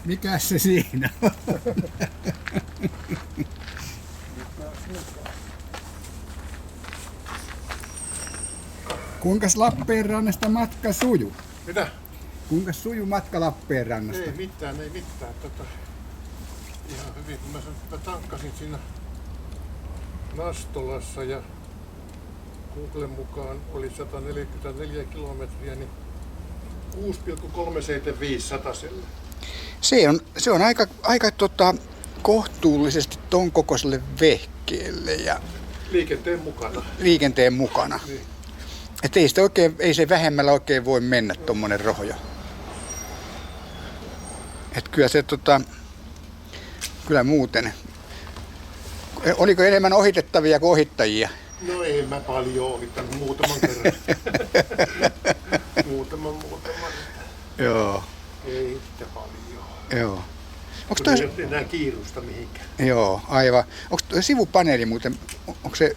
Mikäs se siinä on? Kuinkas Lappeenrannasta matka suju? Mitä? Kuinkas suju matka Lappeenrannasta? Ei mitään. Ihan hyvin. Kun mä tankkasin siinä Nastolassa ja Googlen mukaan oli 144 kilometriä, niin 6,375 sataselle. Se on aika kohtuullisesti ton kokoiselle vehkeelle ja liikenteen mukana. Niin. Et ei se vähemmällä oikein voi mennä tommonen rohjo. Et kyllä se kyllä muuten. Oliko enemmän ohitettavia kuin ohittajia? No ei mä paljon ohittanut, muutaman kerran. muutaman. Joo. Ei itse paljon. Joo. Onko toi... Ei enää kiirusta mihinkään. Joo, aivan. Onko tuo sivupaneeli muuten, onko se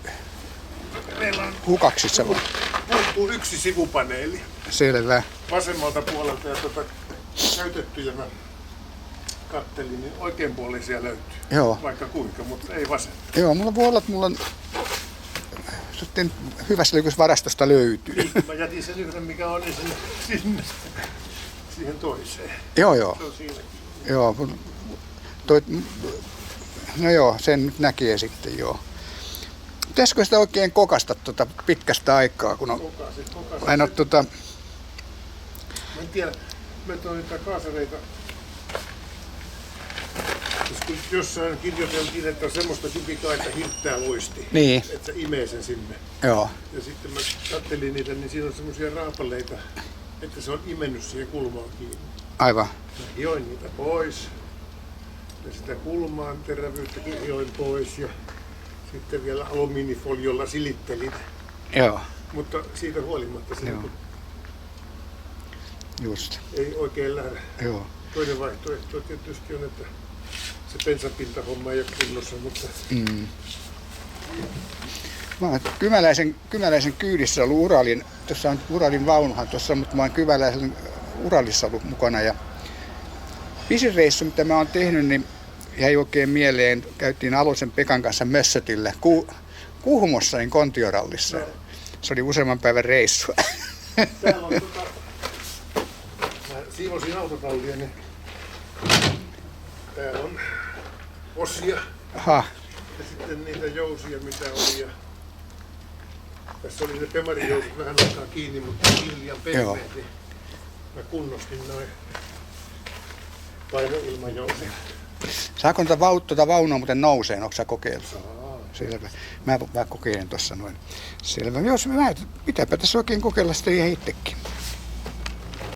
meillä on hukaksissa vai? Puuttuu yksi sivupaneeli. Selvä. Vasemmalta puolelta ja käytettyjä mä kattelin, niin oikeanpuolisia löytyy. Joo. Vaikka kuinka, mutta ei vasen. Joo, mulla voi olla, että mulla on sitten hyvässä varastosta löytyy. Niin, mä jätin sen yhden, mikä on sinne siihen toiseen. Joo. Se on siinäkin. Joo, no joo, sen nyt näkee sitten joo. Pitäisikö sitä oikein kokasta pitkästä aikaa, kun on Kokasit. aina Mä en tiedä, mä toin niitä kaasareita. Kun jossain kirjoiteltiin, että on semmoista kipikaa, että hirttää luisti. Niin. Että se imee sen sinne. Joo. Ja sitten mä kattelin niitä, niin siinä on semmoisia raapaleita, että se on imennyt siihen kulmaan kiinni. Aivan. Mä hioin niitä pois. Ja sitä kulmaan terävyyttäkin hioin pois. Ja sitten vielä alumiinifoliolla silittelin. Joo. Mutta siitä huolimatta se just. Ei oikein lähde. Joo. Toinen vaihtoehto tietysti on, että se bensapintahomma ei ole kunnossa, mutta... Mä oon Kymäläisen kyydissä ollut Uralin, tuossa on Uralin vaunuhan tuossa, mutta mä oon Kymäläisen Uralissa ollut mukana. Ja pisin reissu, mitä mä oon tehnyt, niin jäi oikein mieleen. Käytiin Alosen Pekan kanssa Mössötillä Kuhmossa, niin Kontiorallissa. No. Se oli useamman päivän reissu. Täällä on mä siivosin autotallia, niin täällä on osia. Aha. Ja sitten niitä jousia, mitä oli. Ja tässä oli ne pemarijousut vähän aikaa kiinni, mutta liian pehmeät, niin mä kunnostin noin painoilmajousia. Saako tuota vaunua muuten nouseen? Onko sä kokeillut? Selvä. Mä kokeilen tuossa noin. Selvä. Jos pitääpä tässä oikein kokeilla sitä ihan itsekin.